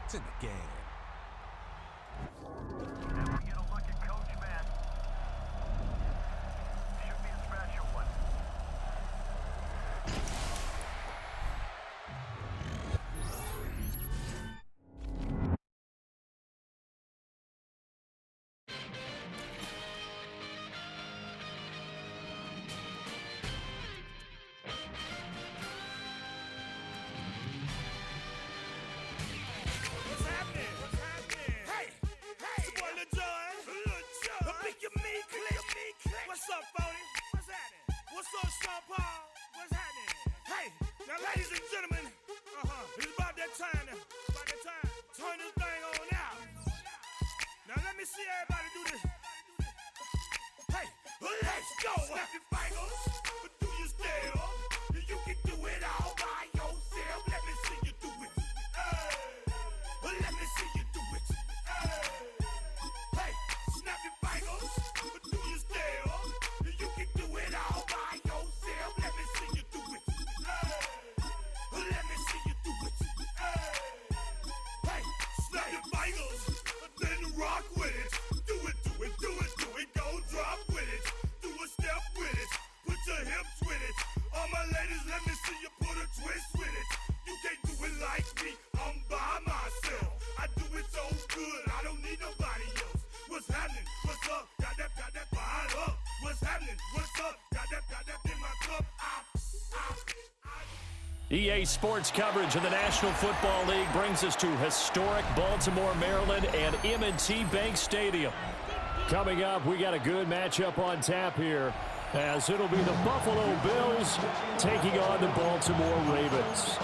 It's in the game. And we get a look at Coach Madden. Should be a special one. What's happening? Hey, it's your boy Lil Jon. Pick your meat click. What's up, Phony? What's happening? What's up, Sean Paul? What's happening? Hey, now ladies and gentlemen, it's about that time now. Turn this thing on out. Now let me see everybody do this. Hey, let's go. Snap your fingers, but do you still? You can do it all by yourself. Let me see you do it. Let me see you do it. Hey, snap your fingers, but do you still? You can do it all by yourself. Let me see you do it. Let me see you do it. Hey, snap your fingers, then rock with it. Do it, go drop with it. Do a step with it, put your hips with it. All my ladies, let me see you put a twist with it. You can't do it like me, I'm by myself. I do it so good, I don't need nobody else. What's happening? What's up? Got that fired up. What's happening? What's up? Got that in my cup. EA Sports coverage of the National Football League brings us to historic Baltimore, Maryland, and M&T Bank Stadium. Coming up, we got a good matchup on tap here, as it'll be the Buffalo Bills taking on the Baltimore Ravens.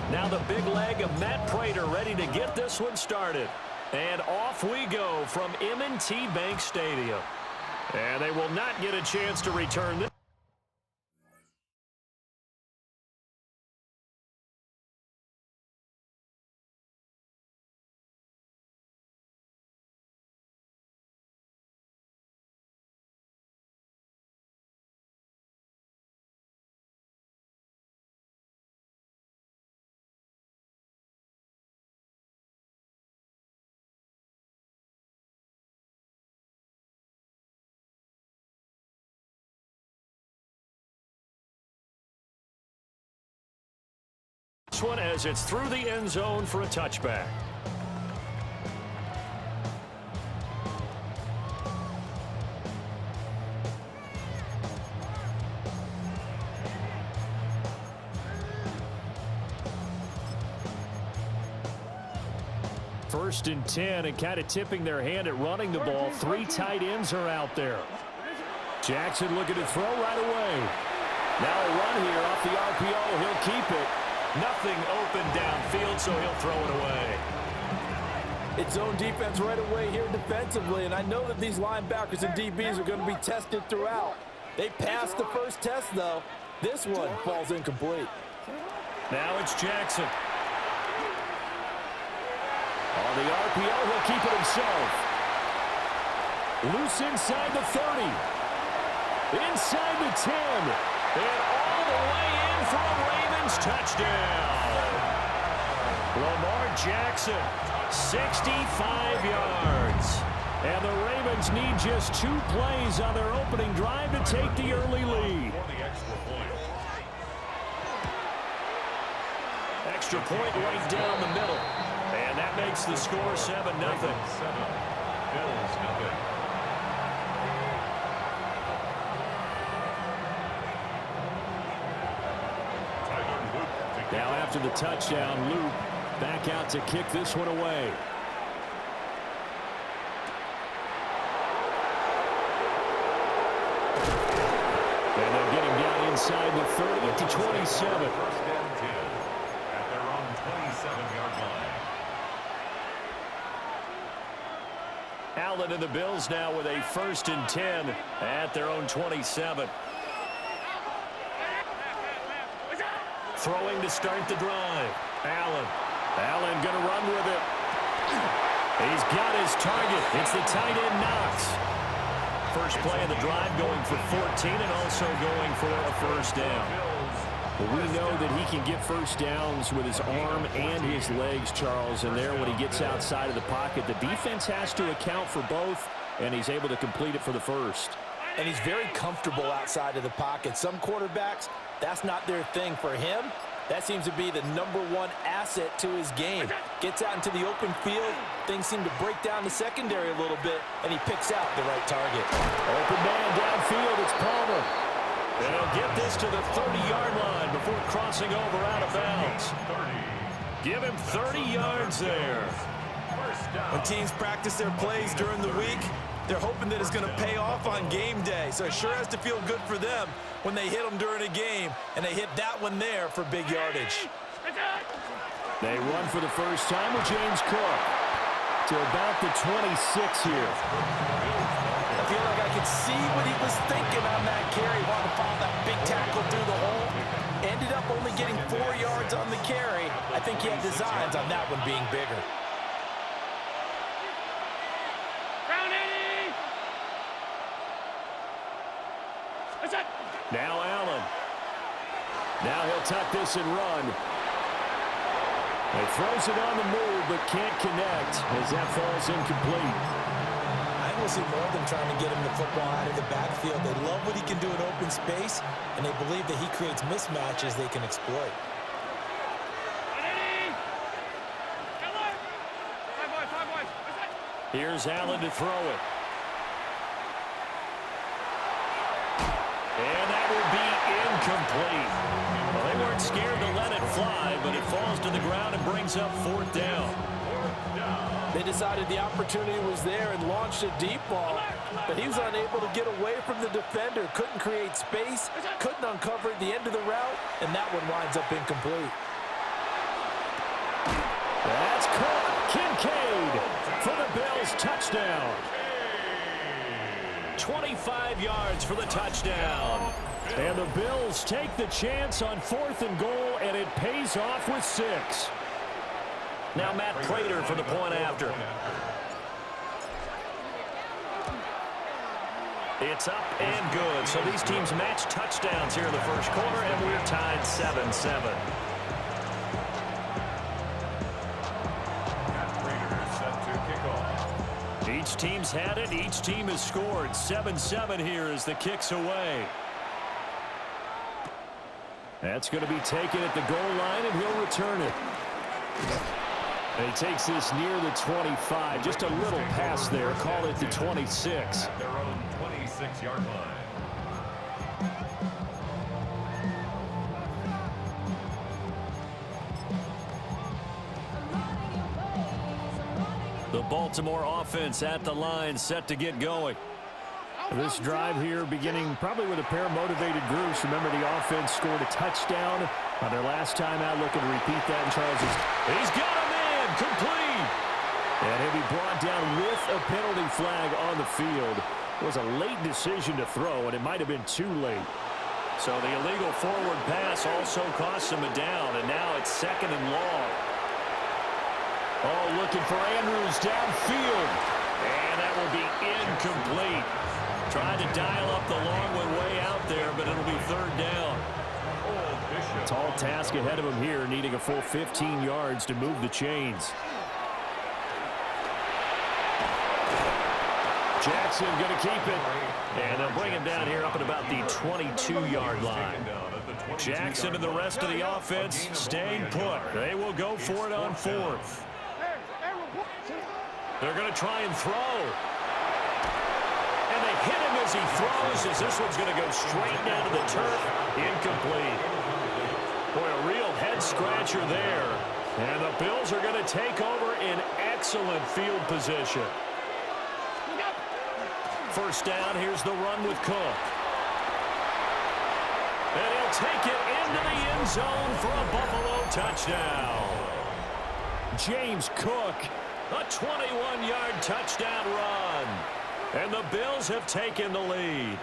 Now the big leg of Matt Prater ready to get this one started. And off we go from M&T Bank Stadium. And they will not get a chance to return this. One as it's through the end zone for a touchback. First and 10, and kind of tipping their hand at running the ball. Three tight ends are out there. Jackson looking to throw right away. Now a run here off the RPO. He'll keep it. Nothing open downfield, so he'll throw it away. It's zone defense right away here defensively, and I know that these linebackers and DBs are going to be tested throughout. They passed the first test, though. This one falls incomplete. Now it's Jackson. On the RPO, he'll keep it himself. Loose inside the 30. Inside the 10. And all the way in for a Ravens touchdown. Lamar Jackson, 65 yards. And the Ravens need just 2 plays on their opening drive to take the early lead. Extra point right down the middle. And that makes the score 7-0. Now after the touchdown, Luke back out to kick this one away. And they'll get him down inside the 30 at the 27. First down 10 at their own 27-yard line. Allen and the Bills now with a 1st and 10 at their own 27. Throwing to start the drive. Allen going to run with it. He's got his target. It's the tight end Knox. First play of the drive going for 14 and also going for a 1st down. Well, we know that he can get 1st downs with his arm and his legs, Charles, and there when he gets outside of the pocket, the defense has to account for both, and he's able to complete it for the 1st. And he's very comfortable outside of the pocket. Some quarterbacks, that's not their thing. For him, that seems to be the #1 asset to his game. Gets out into the open field, things seem to break down the secondary a little bit, and he picks out the right target. Open man downfield, it's Palmer. And he'll get this to the 30-yard line before crossing over out of bounds. Give him 30 yards there. When teams practice their plays during the week, they're hoping that it's going to pay off on game day. So it sure has to feel good for them when they hit them during a game, and they hit that one there for big yardage. They run for the first time with James Cook to about the 26 here. I feel like I could see what he was thinking on that carry. Wanted to follow that big tackle through the hole. Ended up only getting 4 yards on the carry. I think he had designs on that one being bigger. Now Allen. Now he'll tuck this and run. He throws it on the move but can't connect as that falls incomplete. I will see more of them trying to get him the football out of the backfield. They love what he can do in open space, and they believe that he creates mismatches they can exploit. Here's Allen to throw it. And that will be incomplete. Well, they weren't scared to let it fly, but it falls to the ground and brings up 4th down. They decided the opportunity was there and launched a deep ball, but he was unable to get away from the defender, couldn't create space, couldn't uncover the end of the route, and that one winds up incomplete. That's caught. Kincaid for the Bills touchdown. 25 yards for the touchdown. And the Bills take the chance on 4th and goal, and it pays off with 6. Now Matt Prater for the point after. It's up and good. So these teams match touchdowns here in the first quarter, and we're tied 7-7. Each team's had it. Each team has scored. 7-7 here as the kick's away. That's going to be taken at the goal line, and he'll return it. And he takes this near the 25. Just a little pass there. Call it the 26. At their own 26-yard line. The Baltimore offense at the line, set to get going. This drive here beginning probably with a pair of motivated groups. Remember, the offense scored a touchdown on their last time out. Looking to repeat that in Charles's. He's got a man complete. And he'll be brought down with a penalty flag on the field. It was a late decision to throw, and it might have been too late. So the illegal forward pass also cost him a down, and now it's 2nd and long. Oh, looking for Andrews downfield. And that will be incomplete. Trying to dial up the long one way out there, but it'll be 3rd down. Tall task ahead of him here, needing a full 15 yards to move the chains. Jackson going to keep it. And they'll bring him down here up at about the 22-yard line. Jackson and the rest of the offense staying put. They will go for it on 4th. They're going to try and throw. And they hit him as he throws, as this one's going to go straight down to the turf. Incomplete. Boy, a real head-scratcher there. And the Bills are going to take over in excellent field position. 1st down, here's the run with Cook. And he'll take it into the end zone for a Buffalo touchdown. James Cook A 21-yard touchdown run. And the Bills have taken the lead.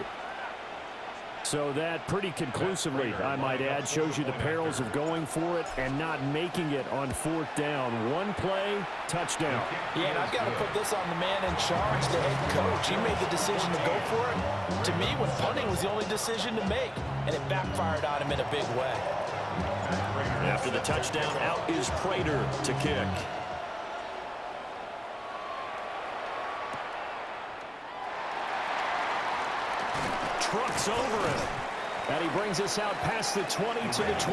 So that pretty conclusively, I might add, shows you the perils of going for it and not making it on fourth down. One play, touchdown. Yeah, and I've got to put this on the man in charge, the head coach. He made the decision to go for it. To me, when punting was the only decision to make, and it backfired on him in a big way. After the touchdown, out is Prater to kick. Trucks over it. And he brings us out past the 20 to the 24.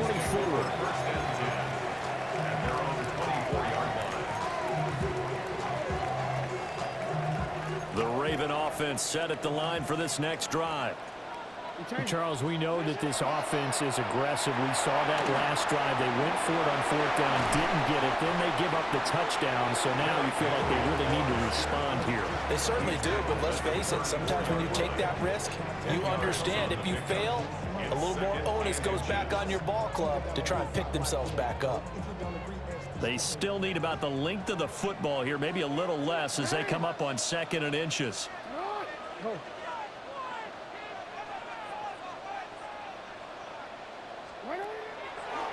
The Raven offense set at the line for this next drive. Charles, we know that this offense is aggressive. We saw that last drive. They went for it on fourth down, didn't get it. Then they give up the touchdown. So now you feel like they really need to respond here. They certainly do, but let's face it, sometimes when you take that risk, you understand if you fail, a little more onus goes back on your ball club to try and pick themselves back up. They still need about the length of the football here, maybe a little less as they come up on 2nd and inches.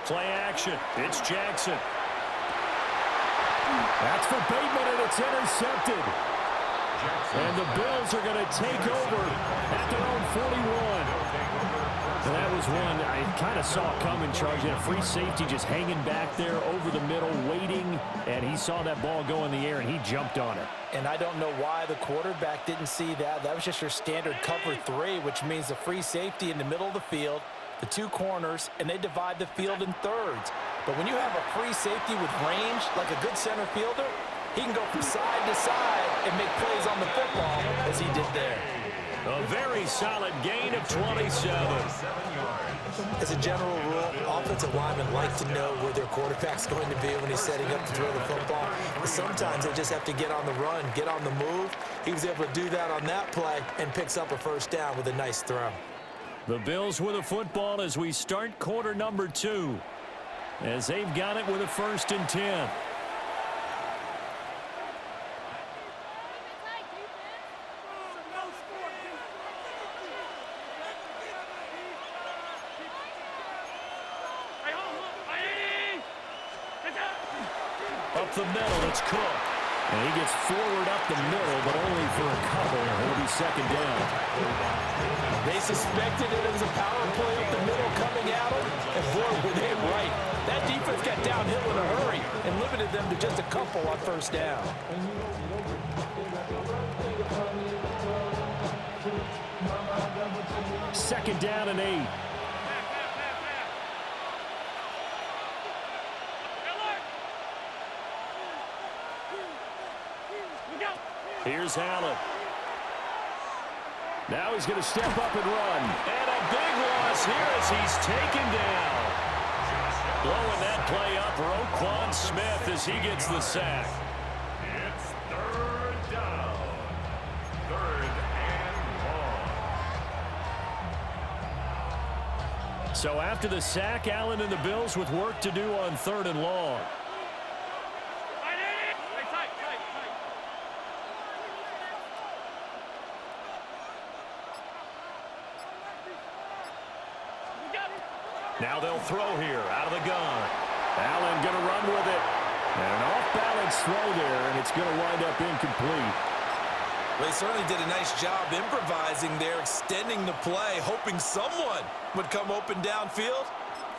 Play action. It's Jackson. That's for Bateman, and it's intercepted. And the Bills are going to take over at their own 41. And that was one I kind of saw coming, Charles. You had a free safety just hanging back there over the middle, waiting, and he saw that ball go in the air, and he jumped on it. And I don't know why the quarterback didn't see that. That was just your standard cover 3, which means the free safety in the middle of the field, the 2 corners, and they divide the field in thirds. But when you have a free safety with range, like a good center fielder, he can go from side to side and make plays on the football as he did there. A very solid gain of 27. As a general rule, offensive linemen like to know where their quarterback's going to be when he's setting up to throw the football. But sometimes they just have to get on the run, get on the move. He was able to do that on that play and picks up a first down with a nice throw. The Bills with a football as we start quarter number 2. As they've got it with a 1st and 10. Up the middle, it's Cook. And he gets forward up the middle, but only for a couple. It'll be 2nd down. They suspected it was a power play up the middle coming at them, and boy, were they right. That defense got downhill in a hurry and limited them to just a couple on 1st down. Second down and 8. Here's Allen. Now he's going to step up and run. And a big loss here as he's taken down. Blowing that play up, Roquan Smith as he gets the sack. It's 3rd down. 3rd and long. So after the sack, Allen and the Bills with work to do on 3rd and long. Now they'll throw here out of the gun. Allen going to run with it. And an off-balance throw there, and it's going to wind up incomplete. They certainly did a nice job improvising there, extending the play, hoping someone would come open downfield,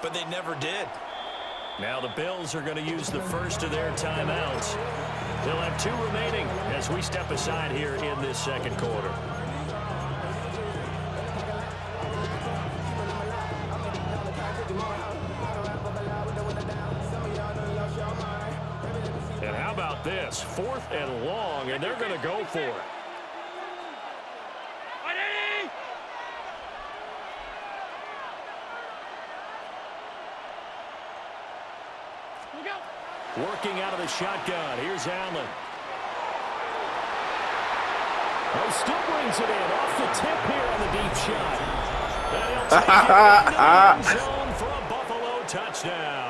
but they never did. Now the Bills are going to use the first of their timeouts. They'll have 2 remaining as we step aside here in this 2nd quarter. And how about this? 4th and long, and they're going to go for it. Working out of the shotgun. Here's Allen. He still brings it in off the tip here on the deep shot. And he'll take it into the end zone for a Buffalo touchdown.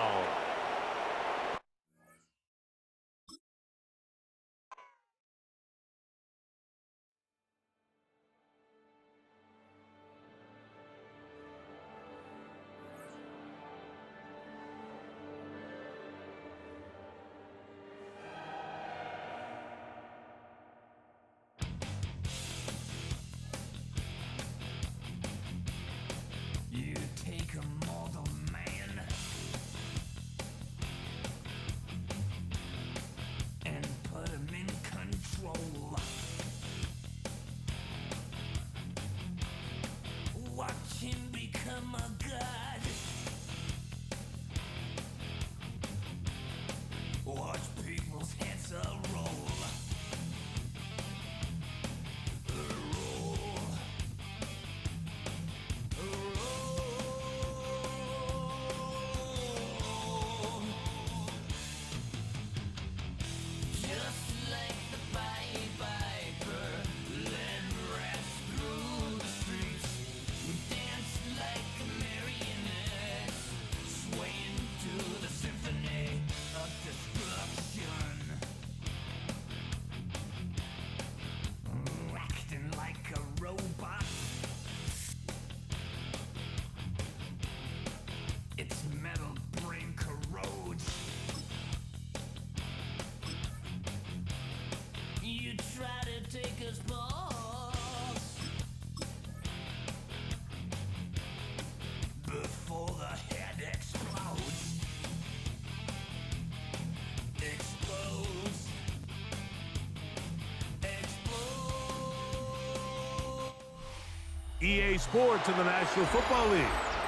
EA Sports and the National Football League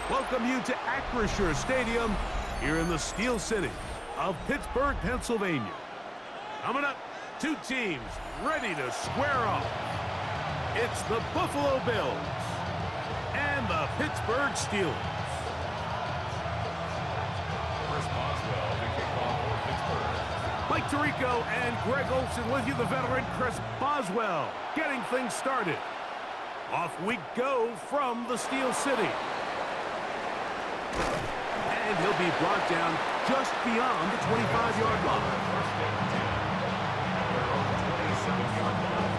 welcome you to Acrisure Stadium here in the Steel City of Pittsburgh, Pennsylvania. Coming up, two teams ready to square off. It's the Buffalo Bills and the Pittsburgh Steelers. Chris Boswell, the kickoff for Pittsburgh. Mike Tirico and Greg Olsen with you, the veteran Chris Boswell, getting things started. Off we go from the Steel City. And he'll be brought down just beyond the 25-yard line. First and 10. Their own 27-yard line.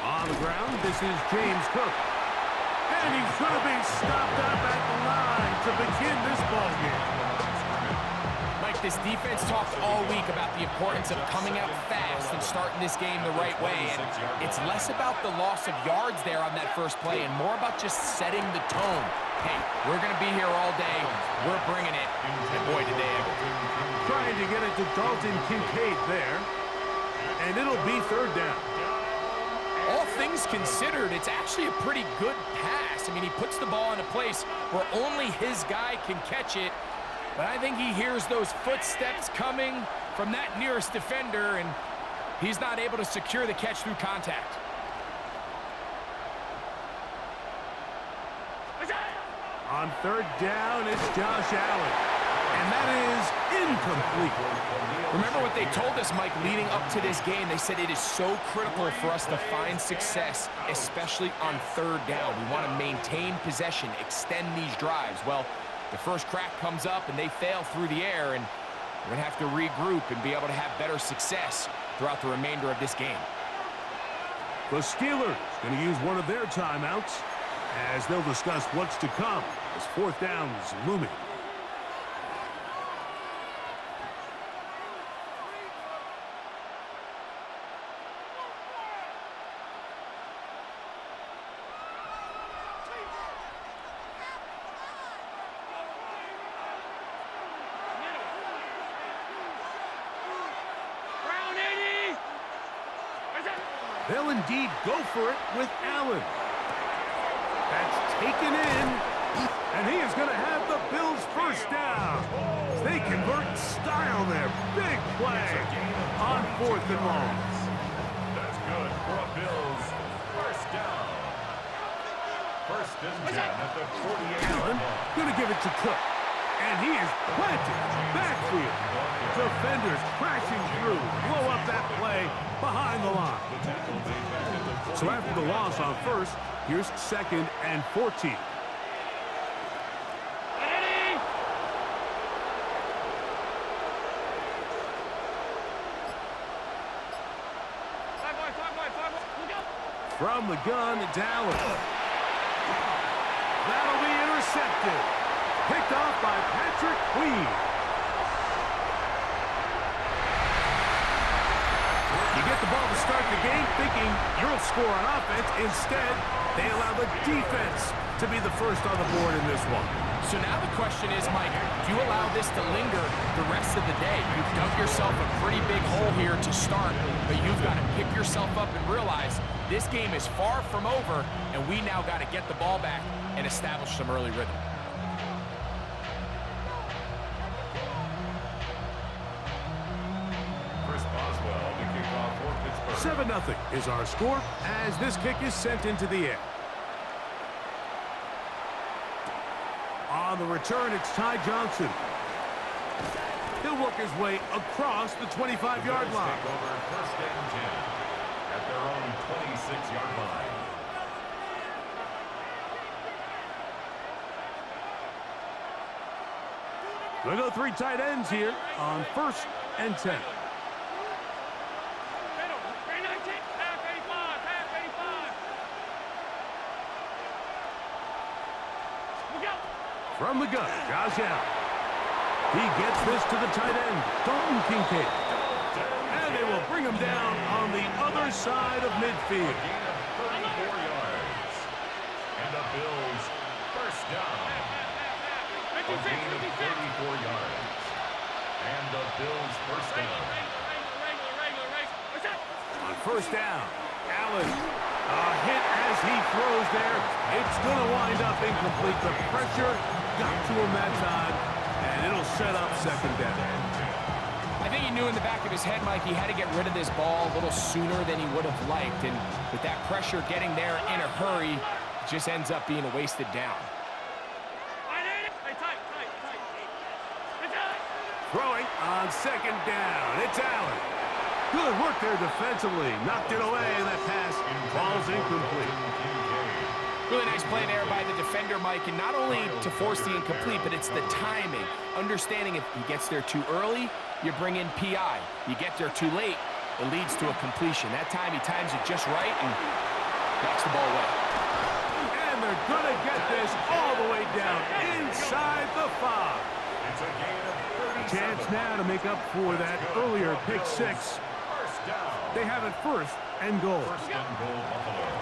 On the ground, this is James Cook. And he's going to be stopped up at the line to begin this ballgame. Mike, this defense talked all week about the importance of coming out fast and starting this game the right way. And it's less about the loss of yards there on that first play and more about just setting the tone. Hey, we're going to be here all day. We're bringing it. And boy, did they ever. Trying to get it to Dalton Kincaid there. And it'll be third down. All things considered, it's actually a pretty good pass. I mean, he puts the ball in a place where only his guy can catch it. But I think he hears those footsteps coming from that nearest defender, and he's not able to secure the catch through contact. On third down, it's Josh Allen. And that is incomplete. Remember what they told us, Mike, leading up to this game. They said it is so critical for us to find success, especially on third down. We want to maintain possession, extend these drives. Well, the first crack comes up and they fail through the air, and we're going to have to regroup and be able to have better success throughout the remainder of this game. The Steelers going to use one of their timeouts as they'll discuss what's to come as fourth down is looming. They'll indeed go for it with Allen. That's taken in, and he is going to have the Bills first down. They convert in style there. Big play on fourth and long. That's good for a Bills. First down. First and 10 at the 48. Allen going to give it to Cook, and he is planted backfield. Defenders crashing through, blow up that play behind the line. So after the loss on first, here's second and 14. From the gun, it's Allen. That'll be intercepted. Picked off by Patrick Queen. You get the ball to start the game thinking you'll score on offense. Instead, they allow the defense to be the first on the board in this one. So now the question is, Mike, do you allow this to linger the rest of the day? You've dug yourself a pretty big hole here to start, but you've got to pick yourself up and realize this game is far from over, and we now got to get the ball back and establish some early rhythm. Chris Boswell, the kickoff for Pittsburgh. 7-0 is our score as this kick is sent into the air. On the return, it's Ty Johnson. He'll work his way across the 25-yard line. Take over first and 10 at their own 26-yard line. We'll go three tight ends here on first and 10. From the gun, Josh Allen. He gets this to the tight end, Dalton Kincaid. And they will they'll bring him down on the other side of midfield. A gain of 34 yards. And the Bills first down. A gain of 34 yards. And the Bills first down. On first down, Allen. A hit as he throws there. It's going to wind up incomplete. The pressure got to him that time, and it'll set up second down. I think he knew in the back of his head, Mike, he had to get rid of this ball a little sooner than he would have liked. And with that pressure getting there in a hurry, it just ends up being a wasted down. Throwing on second down. It's Allen. Good work there defensively. Knocked it away, and that pass falls incomplete. Really nice play there by the defender, Mike, and not only to force the incomplete, but it's the timing. Understanding if he gets there too early, you bring in PI. You get there too late, it leads to a completion. That time he times it just right and knocks the ball away. And they're going to get this all the way down inside the 5. It's a gain of 37. Chance now to make up for that earlier pick 6. First down. They have it first and goal. First and goal, Buffalo.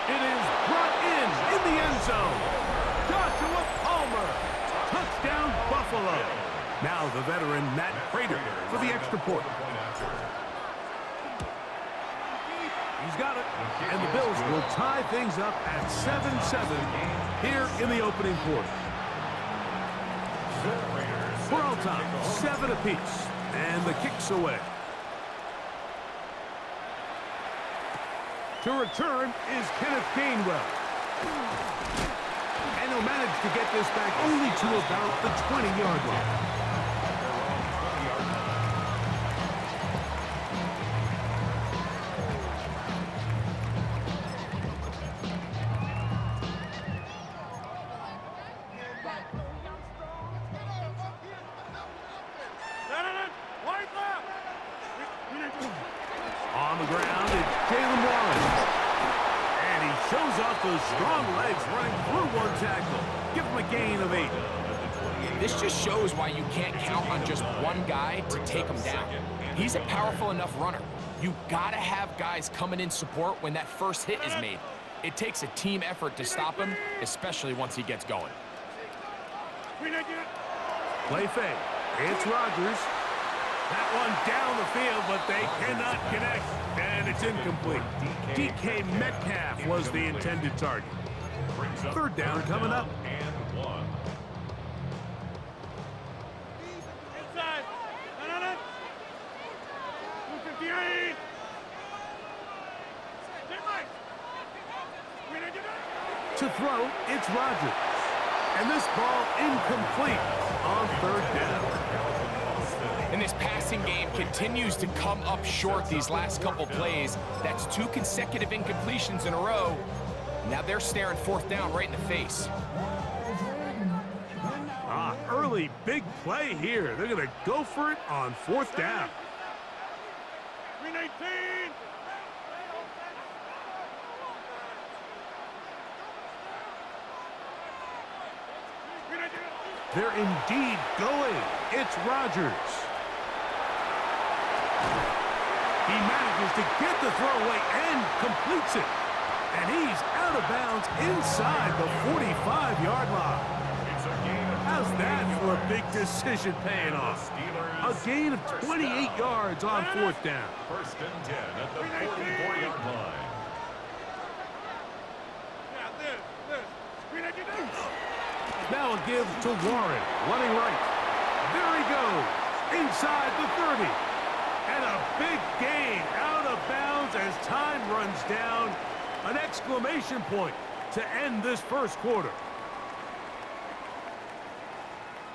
It is brought in the end zone. Joshua Palmer. Touchdown, Buffalo. Now the veteran Matt Prater for the extra point. He's got it. And the Bills will tie things up at 7-7 here in the opening quarter. For all time, 7 apiece. And the kick's away. To return is Kenneth Gainwell. And he'll manage to get this back only to about the 20-yard line. On the ground, it's Jalen Warren. And he shows off those strong legs running through one tackle. Give him a gain of 8. This just shows why you can't count on just one guy to take him down. He's a powerful enough runner. You gotta have guys coming in support when that first hit is made. It takes a team effort to stop him, especially once he gets going. Play fake. It's Rodgers. That one down the field, but they cannot connect, and it's incomplete. DK Metcalf was the intended target. Third down coming up. And 1. Inside. To throw, it's Rodgers. And this ball incomplete on third down. And this passing game continues to come up short these last couple plays. That's 2 consecutive incompletions in a row. Now they're staring fourth down right in the face. Early big play here. They're going to go for it on fourth down. 319. They're indeed going. It's Rodgers. He manages to get the throw away and completes it. And he's out of bounds inside the 45-yard line. How's that for a big decision paying off? A gain of 28 yards on fourth down. First and 10 at the 44-yard line. Now a give to Warren, running right. There he goes, inside the 30. And a big gain out of bounds as time runs down. An exclamation point to end this first quarter.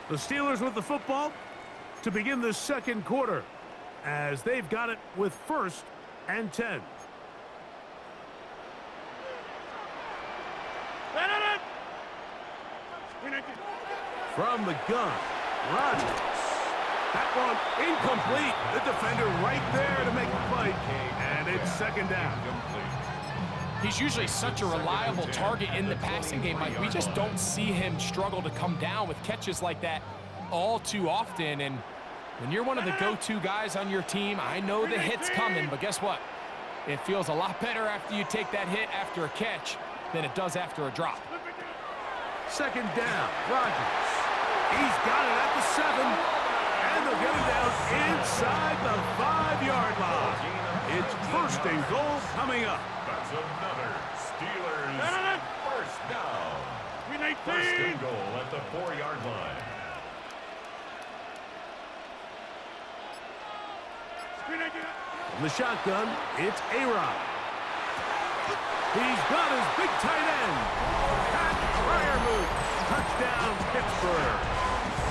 The Steelers with the football to begin the second quarter as they've got it with first and 10. From the gun, Rodgers. That one incomplete. The defender right there to make the fight. And it's second down. He's usually such a reliable target in the passing game, Mike. We just don't see him struggle to come down with catches like that all too often. And When you're one of the go-to guys on your team, I know the hit's coming, but guess what? It feels a lot better after you take that hit after a catch than it does after a drop. Second down, Rodgers. He's got it at the 7, and they'll get it down inside the 5-yard line. It's first and goal coming up. That's another Steelers first down. First and goal at the 4-yard line. From the shotgun, it's A-Rod. He's got his big tight end. Pat Fryermuth. Touchdown, Pittsburgh.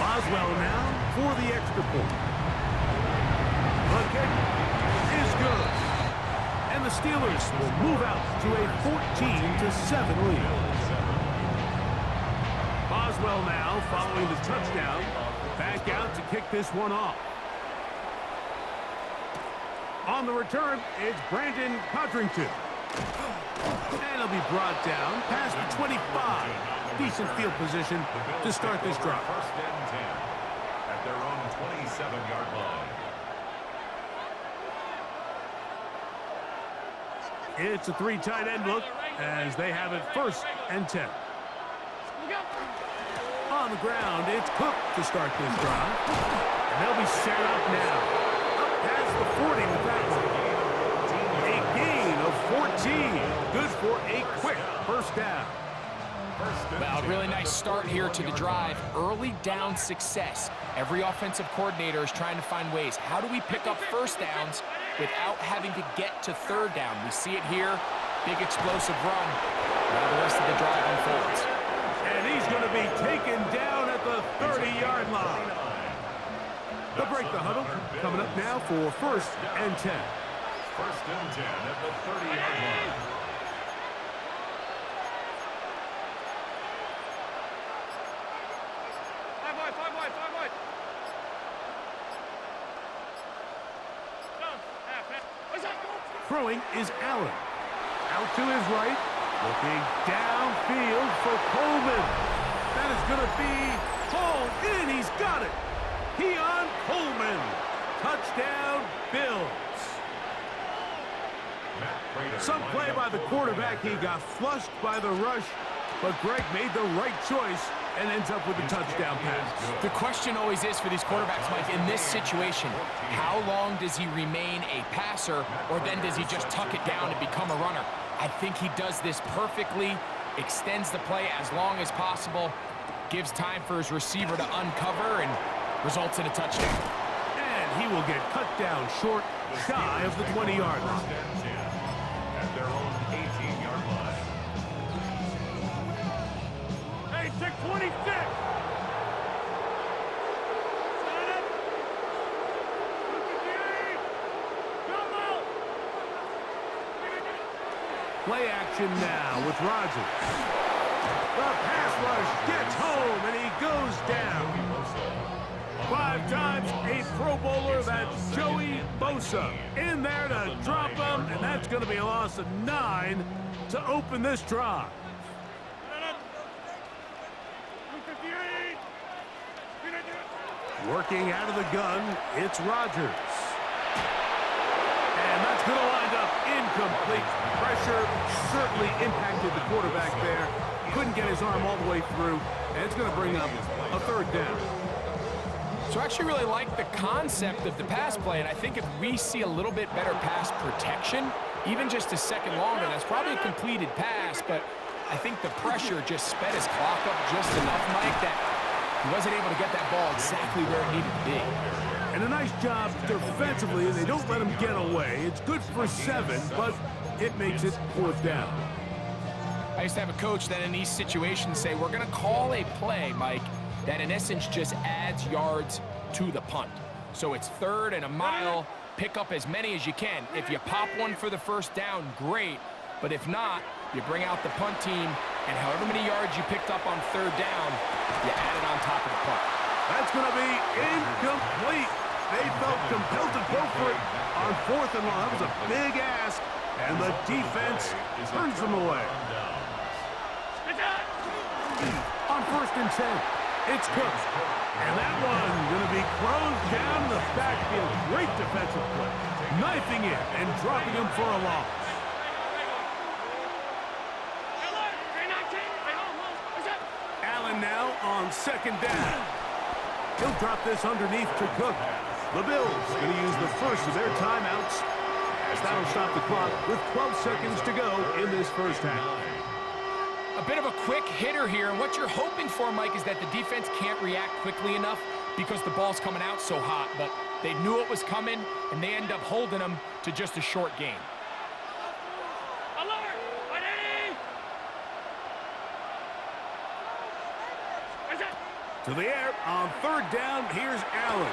Boswell now for the extra point. The kick is good. And the Steelers will move out to a 14-7 lead. Boswell now following the touchdown. Back out to kick this one off. On the return, it's Brandon Codrington. And he'll be brought down past the 25. Decent field position to start this drive. First and 10 at their own 27-yard line. It's a 3 tight end look as they have it first and 10. On the ground, it's Cook to start this drive. And they'll be set up now. Up past the 40 with that one. A gain of 14. Good for a quick first down. Well, a really nice start here to the drive. Early down success. Every offensive coordinator is trying to find ways. How do we pick up first downs without having to get to third down? We see it here. Big explosive run. Now the rest of the drive unfolds. And he's going to be taken down at the 30-yard line. They'll break the huddle. Coming up now for first and 10. First and 10 at the 30-yard line. Throwing is Allen. Out to his right. Looking downfield for Coleman. That is going to be hauled in. He's got it. Keon Coleman. Touchdown, Bills. Some play by the quarterback. He got flushed by the rush, but Greg made the right choice and ends up with a touchdown pass. The question always is for these quarterbacks, Mike, in this situation, how long does he remain a passer, or then does he just tuck it down and become a runner? I think he does this perfectly, extends the play as long as possible, gives time for his receiver to uncover, and results in a touchdown. And he will get cut down short, shy of the 20-yard line. At their own 18-yard line. Hey, take 26! Play action now with Rodgers. The pass rush gets home, and he goes down. 5 times a Pro Bowler, that's Joey Bosa. In there to drop him, and that's going to be a loss of 9 to open this drive. Working out of the gun, it's Rodgers. And that's going to wind up incomplete. Pressure certainly impacted the quarterback there. Couldn't get his arm all the way through, and it's going to bring up a third down. So I actually really like the concept of the pass play, and I think if we see a little bit better pass protection, even just a second longer, that's probably a completed pass, but I think the pressure just sped his clock up just enough, Mike, that he wasn't able to get that ball exactly where it needed to be. And a nice job defensively. They don't let him get away. It's good for 7, but it makes it 4th down. I used to have a coach that in these situations say, we're going to call a play, Mike, that in essence just adds yards to the punt. So it's 3rd and a mile, pick up as many as you can. If you pop one for the first down, great. But if not, you bring out the punt team, and however many yards you picked up on 3rd down, you add it on top of the punt. That's going to be incomplete. They felt compelled to go for it on 4th and long. That was a big ask, and the defense turns them away. On 1st and 10. It's Cook. And that one going to be closed down the backfield. Great defensive play. Knifing it and dropping him for a loss. Allen now on second down. He'll drop this underneath to Cook. The Bills going to use the first of their timeouts, as that'll stop the clock with 12 seconds to go in this first half. A bit of a quick hitter here, and what you're hoping for, Mike, is that the defense can't react quickly enough because the ball's coming out so hot, but they knew it was coming, and they end up holding them to just a short game. To the air on third down, here's Allen.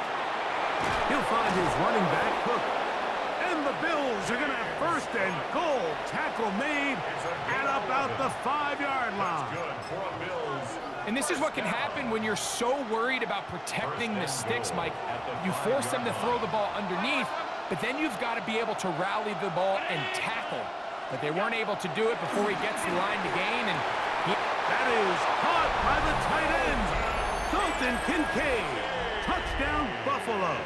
He'll find his running back, Cook. And the Bills are going to have first and goal. Tackle made at about the 5-yard line. And this is what can happen when you're so worried about protecting the sticks, Mike. You force them to throw the ball underneath, but then you've got to be able to rally the ball and tackle. But they weren't able to do it before he gets the line to gain. And that is caught by the tight end, Dalton Kincaid. Touchdown, Buffalo.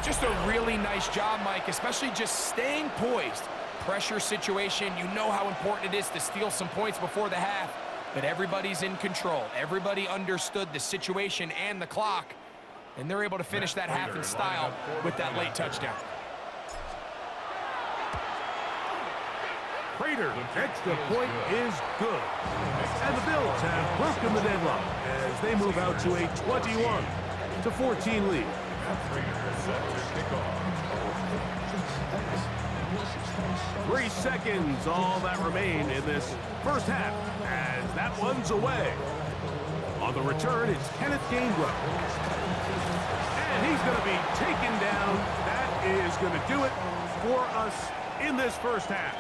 Just a really nice job, Mike, especially just staying poised. Pressure situation, you know how important it is to steal some points before the half, but everybody's in control. Everybody understood the situation and the clock, and they're able to finish that half in style with that late touchdown. Prater, extra point is good. And the Bills have broken the deadlock as they move out to a 21-14 lead. 3 seconds, all that remain in this first half, as that one's away. On the return, it's Kenneth Gainwell. And he's going to be taken down. That is going to do it for us in this first half.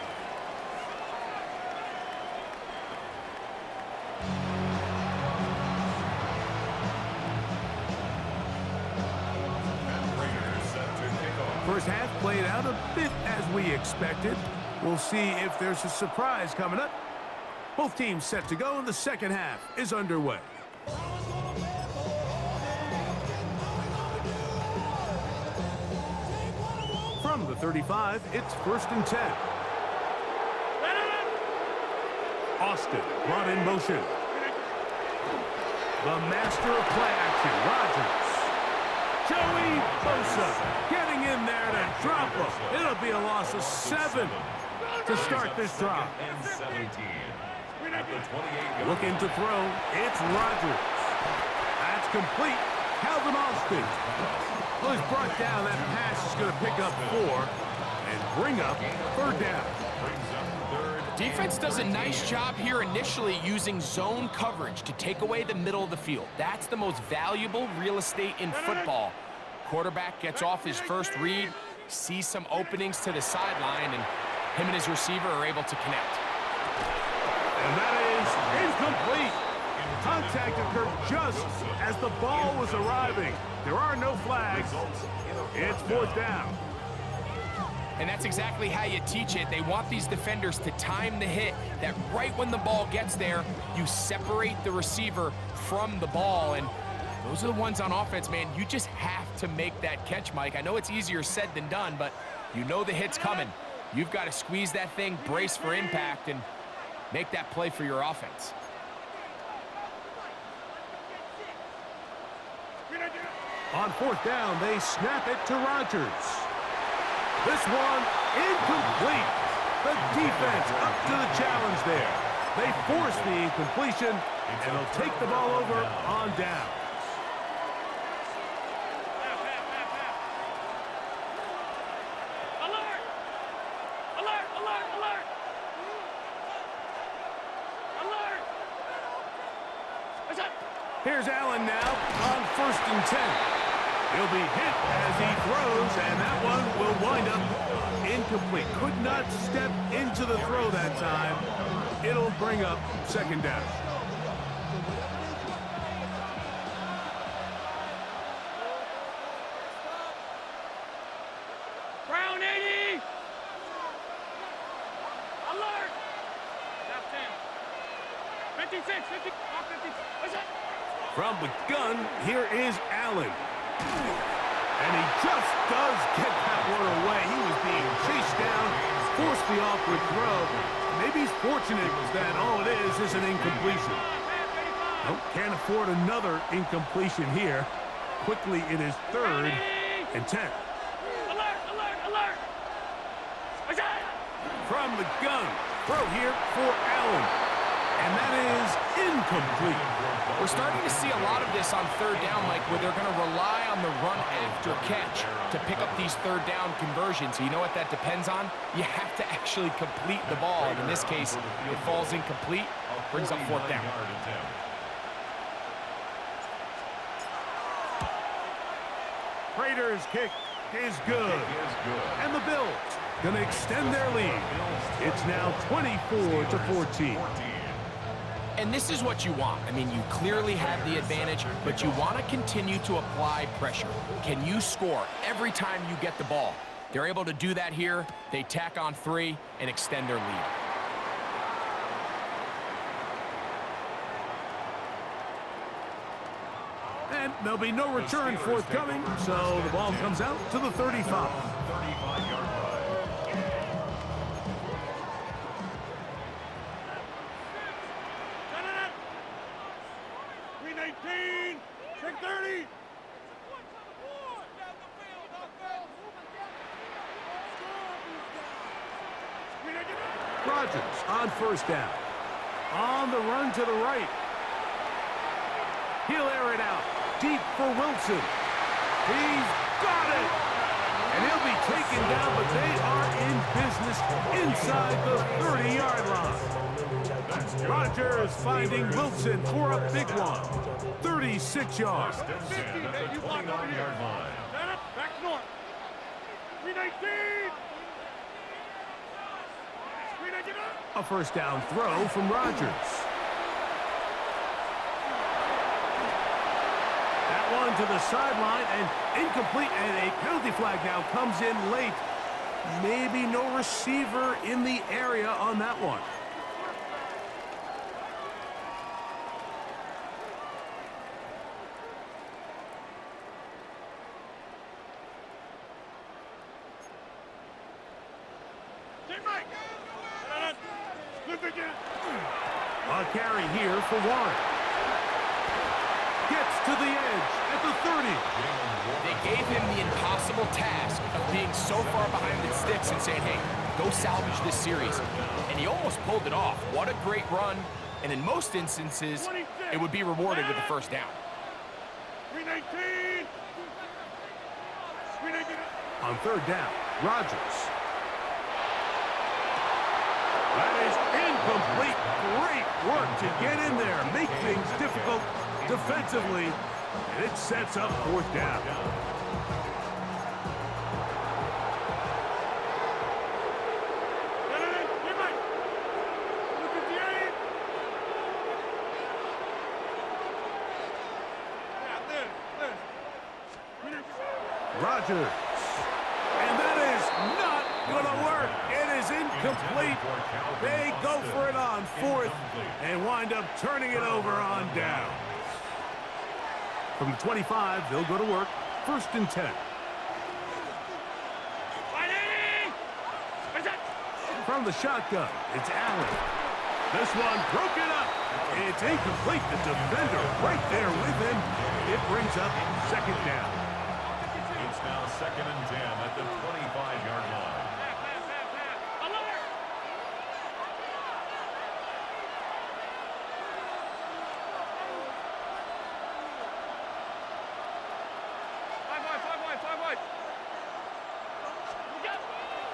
First half played out a bit as we expected. We'll see if there's a surprise coming up. Both teams set to go, and the second half is underway. From the 35, it's 1st and 10. Austin brought in motion. The master of play action, Rodgers. Joey Bosa getting in there to drop him. It'll be a loss of 7 to start this drive. Looking to throw, it's Rodgers. That's complete. Calvin Austin. Well, he's brought down. That pass is going to pick up 4 and bring up 3rd down. Defense does a nice job here initially using zone coverage to take away the middle of the field. That's the most valuable real estate in football. Quarterback gets off his first read, sees some openings to the sideline, and him and his receiver are able to connect. And that is incomplete. Contact occurred just as the ball was arriving. There are no flags. It's 4th down. And that's exactly how you teach it. They want these defenders to time the hit, that right when the ball gets there, you separate the receiver from the ball. And those are the ones on offense, man. You just have to make that catch, Mike. I know it's easier said than done, but you know the hit's coming. You've got to squeeze that thing, brace for impact, and make that play for your offense. On 4th down, they snap it to Rodgers. This one incomplete. The defense up to the challenge there. They force the incompletion, and they'll take the ball over on downs. Alert! Alert! Alert! Alert! Alert! What's up? Here's Allen now on 1st and 10. He'll be hit as he throws, and that one will wind up incomplete. Could not step into the throw that time. It'll bring up 2nd down. Brown 80! Alert! Left 10. 50 56, 50, 50. What's that? From the gun, here is Allen. And he just does get that one away. He was being chased down, forced the awkward throw. Maybe he's fortunate that all it is an incompletion. Nope, can't afford another incompletion here. Quickly it is 3rd and 10. Alert, alert, alert. What's that? From the gun, throw here for Allen. And that is incomplete. We're starting to see a lot of this on 3rd down, Mike, where they're going to rely on the run after catch to pick up these 3rd down conversions. You know what that depends on? You have to actually complete the ball. And in this case, it falls incomplete, brings up 4th down. Raiders' kick is good. And the Bills going to extend their lead. It's now 24-14. And this is what you want. I mean, you clearly have the advantage, but you want to continue to apply pressure. Can you score every time you get the ball? They're able to do that here. They tack on 3 and extend their lead. And there'll be no return forthcoming, so the ball comes out to the 35. 35-yard line. 319, 630. Rodgers on 1st down. On the run to the right. He'll air it out. Deep for Wilson. He's got it. And he'll be taken down, but they are in business inside the 30-yard line. Rodgers finding Wilson for a big one. 36 yards. 29-yard line. Back north. 319. A 1st down throw from Rodgers. That one to the sideline and incomplete, and a penalty flag now comes in late. Maybe no receiver in the area on that one. A carry here for Warren. Gets to the edge at the 30. They gave him the impossible task of being so far behind the sticks and saying, hey, go salvage this series. And he almost pulled it off. What a great run. And in most instances, it would be rewarded with a 1st down. 319. On 3rd down, Rodgers. That is incomplete. Great work to get in there, make things difficult defensively, and it sets up 4th down. Rodgers. And that is not going to work. It is incomplete. They go for it on 4th and wind up turning it over on down. From the 25, they'll go to work. 1st and 10. From the shotgun, it's Allen. This one broken up. It's incomplete. The defender right there with him. It brings up 2nd down. It's now 2nd and 10 at the 25-yard line.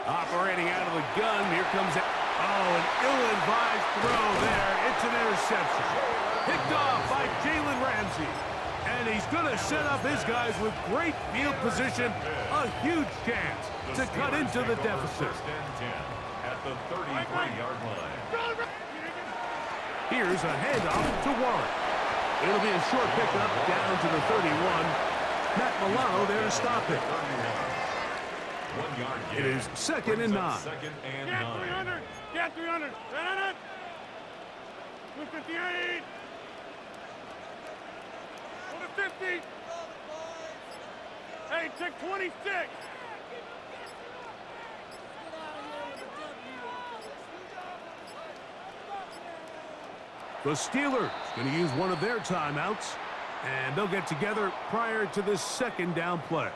Operating out of the gun, here comes it. Oh, an ill-advised throw there. It's an interception. Picked off by Jalen Ramsey. And he's going to set up his guys with great field position. A huge chance to cut into the deficit. 1st and 10 at the 33-yard line. Here's a handoff to Warren. It'll be a short pickup down to the 31. Matt Milano there to stop it. 1 yard gain. It is 2nd and 9. 2nd and 9. Get 300. 258. Go to 50. Hey, take 26. The Steelers going to use one of their timeouts, and they'll get together prior to this second down play.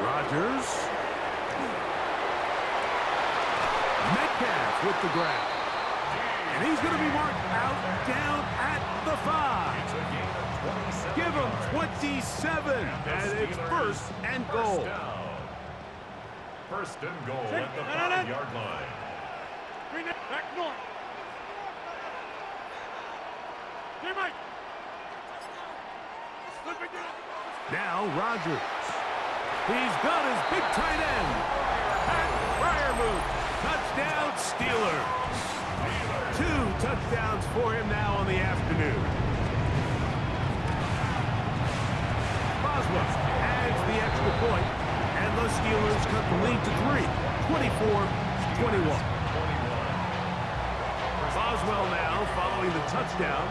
Rodgers. Metcalf with the grab. And he's going to be marked out down at the 5. Give him 27, and it's first and goal. First and goal at the 5-yard line. Back north. Teammate. Now Rodgers. He's got his big tight end. Pat Fryermuth. Touchdown Steelers. 2 touchdowns for him now on the afternoon. Boswell adds the extra point, and the Steelers cut the lead to 3, 24-21. Boswell now following the touchdown,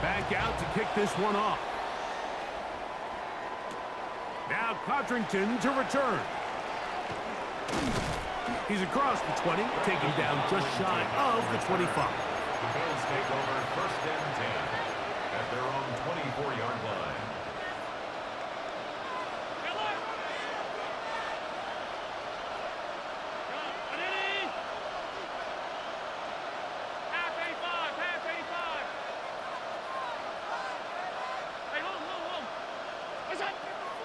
back out to kick this one off. Now Codrington to return. He's across the 20, taken down just shy of the 25. The Bills take over first and 10 at their own 24-yard line.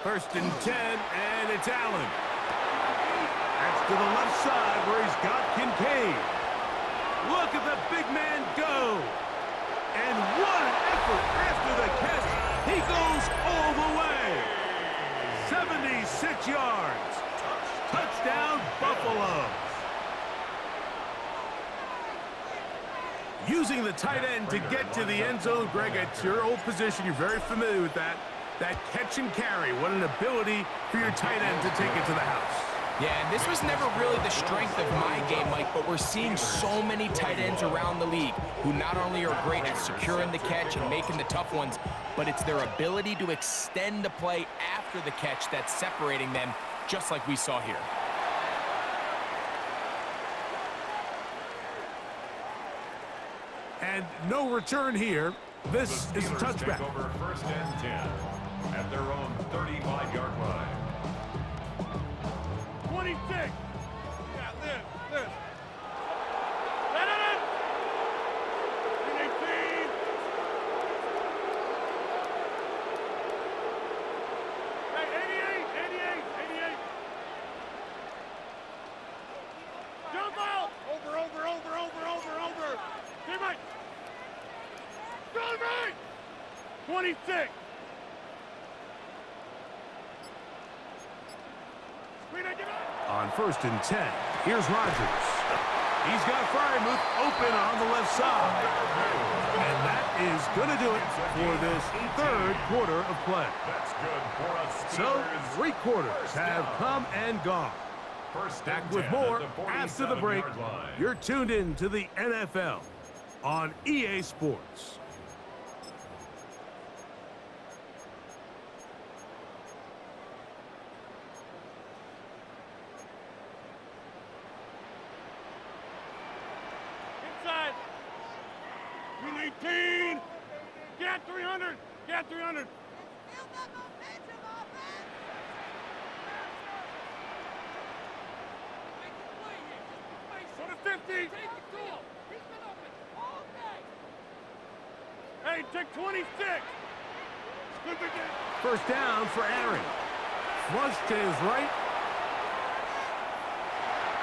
First and 10, and it's Allen. That's to the left side where he's got Kincaid. Look at the big man go. And what an effort after the catch. He goes all the way. 76 yards. Touchdown, Buffalo. Using the tight end to get to the end zone, Greg, it's your old position. You're very familiar with that. That catch and carry, what an ability for your tight end to take it to the house. Yeah, and this was never really the strength of my game, Mike, but we're seeing so many tight ends around the league who not only are great at securing the catch and making the tough ones, but it's their ability to extend the play after the catch that's separating them, just like we saw here. And no return here. This is a touchback. Take over first and 10 at their own 35-yard line. 26. Yeah, live. Let it in. 18. Hey, 88. Jump out. Over. Teammate. Go right. 26. On first and 10, here's Rodgers. He's got Fryermuth open on the left side. And that is going to do it for this third quarter of play. That's good for us. So, 3 quarters have come and gone. Back with more after the break. You're tuned in to the NFL on EA Sports. Inside. 18. Get 300. Get 300. Go to 50. Hey, take 26. First down for Aaron. Flush to his right.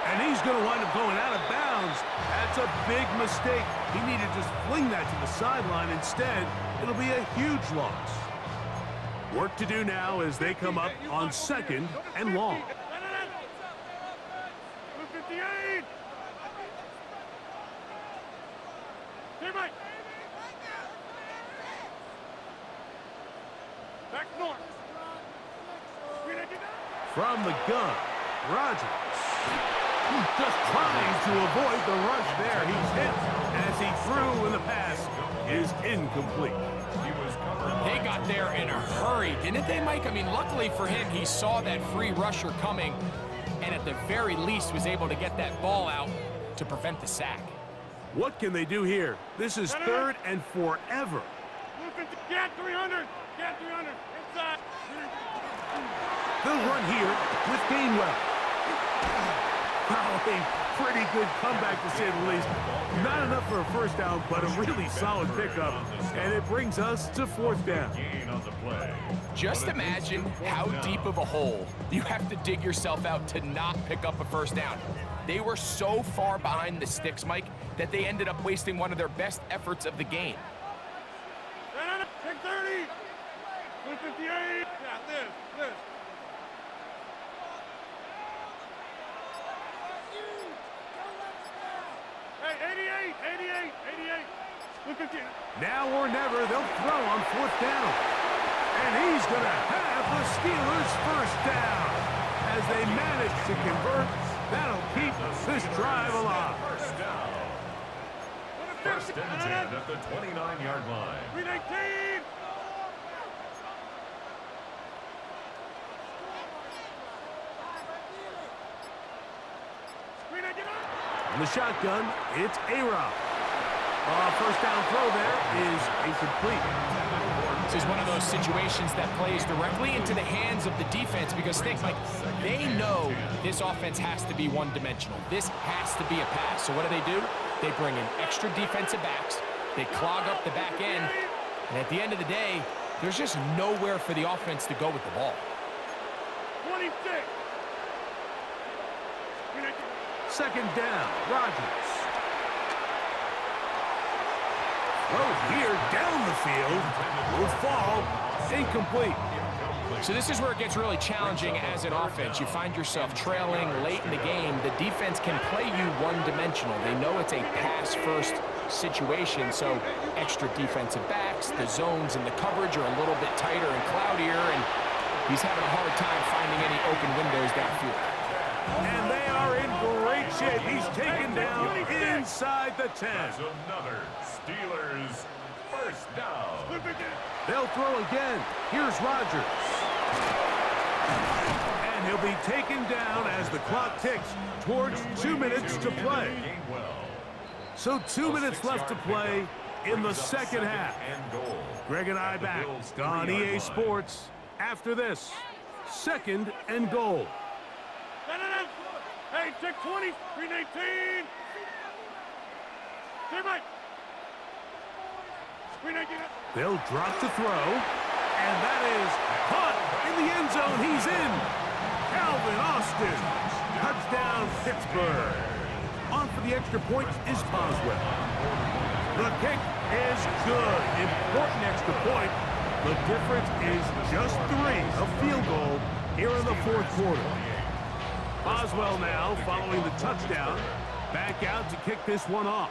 And he's going to wind up going out of bounds. That's a big mistake. He needed to just fling that to the sideline. Instead, it'll be a huge loss. Work to do now as they come up on second and long. 58. Teammate. Back north. From the gun, Rodgers. Just trying to avoid the rush there. He's hit as he threw, and the pass is incomplete. They got there in a hurry, didn't they, Mike? I mean, luckily for him, he saw that free rusher coming, and at the very least was able to get that ball out to prevent the sack. What can they do here? This is 3rd and forever. Get 300. Get 300. Inside. They'll run here with Gainwell. Oh, a pretty good comeback, to say the least. Not enough for a first down, but a really solid pickup. And it brings us to 4th down. Just imagine how deep of a hole you have to dig yourself out to not pick up a first down. They were so far behind the sticks, Mike, that they ended up wasting one of their best efforts of the game. Take 30. 158. Yeah, this. Hey, 88. 158. Now or never, they'll throw on 4th down. And he's going to have the Steelers' first down. As they manage to convert, that'll keep this drive alive. First and 10 at the 29-yard line. 319. In the shotgun, it's A-Rob. First down throw there is incomplete. This is one of those situations that plays directly into the hands of the defense because, think, Mike, they know this offense has to be one-dimensional. This has to be a pass. So what do? They bring in extra defensive backs. They clog up the back end. And at the end of the day, there's just nowhere for the offense to go with the ball. 26. 2nd down, Rodgers. Throw here down the field. Will fall. Incomplete. So this is where it gets really challenging as an offense. You find yourself trailing late in the game. The defense can play you one-dimensional. They know it's a pass-first situation, so extra defensive backs, the zones and the coverage are a little bit tighter and cloudier, and he's having a hard time finding any open windows downfield. And they are in great shape. He's taken down inside the 10. That's another Steelers first down. They'll throw again. Here's Rodgers. And he'll be taken down as the clock ticks towards 2 minutes to play. So 2 minutes left to play in the second half. Greg and I back on EA Sports after this. 2nd and goal. No. Hey, check 20. 319. Stay right. 319. They'll drop to throw. And that is caught in the end zone. He's in. Calvin Austin. Touchdown, Pittsburgh. On for the extra point is Boswell. The kick is good. Important extra point. The difference is just 3, a field goal here in the 4th quarter. Boswell now following the touchdown. Back out to kick this one off.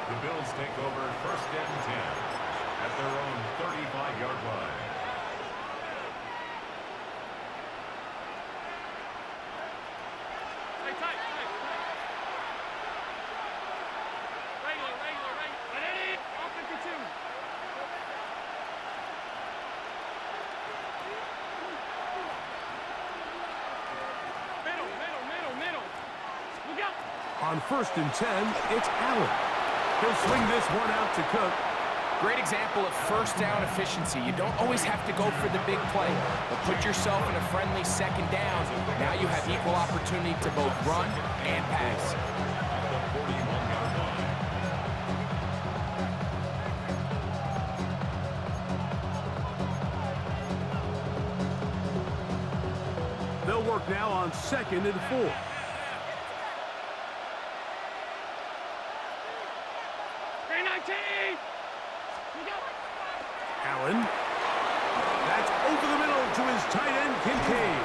The Bills take over 1st and 10 at their own 35-yard line. Hey, tight. Regular. Ready? Off 52. Middle. Look out. On 1st and 10, it's Allen. He'll swing this one out to Cook. Great example of first down efficiency. You don't always have to go for the big play, but put yourself in a friendly 2nd down. Now you have equal opportunity to both run and pass. They'll work now on 2nd and 4. Allen. That's over the middle to his tight end, Kincaid.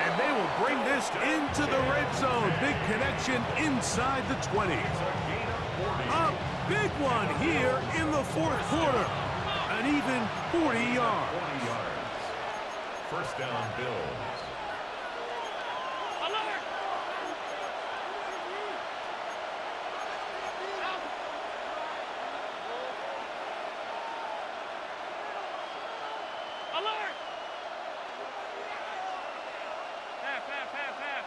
And they will bring this into the red zone. Big connection inside the 20. A big one here in the 4th quarter. A an even 40 yards. 40 yards. First down, Bills. Alert! Alert! Half, half, half, half.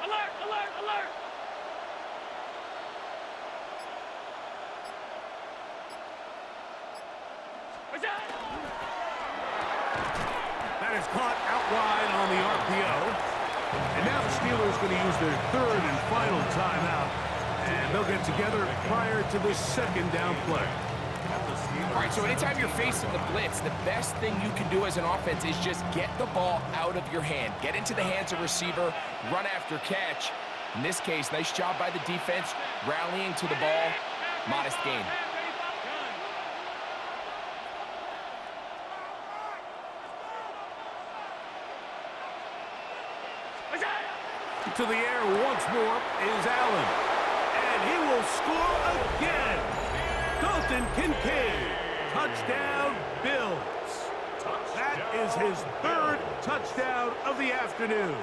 Alert, alert, alert! What's that? That is caught out wide on the RPO. And now the Steelers going to use their third and final timeout. And they'll get together prior to the second down play. All right, so anytime you're facing the blitz, the best thing you can do as an offense is just get the ball out of your hand. Get into the hands of receiver, run after catch. In this case, nice job by the defense, rallying to the ball. Modest gain. To the air once more is Allen. And he will score again. Dalton Kincaid. Touchdown, Bills. That is his third touchdown of the afternoon.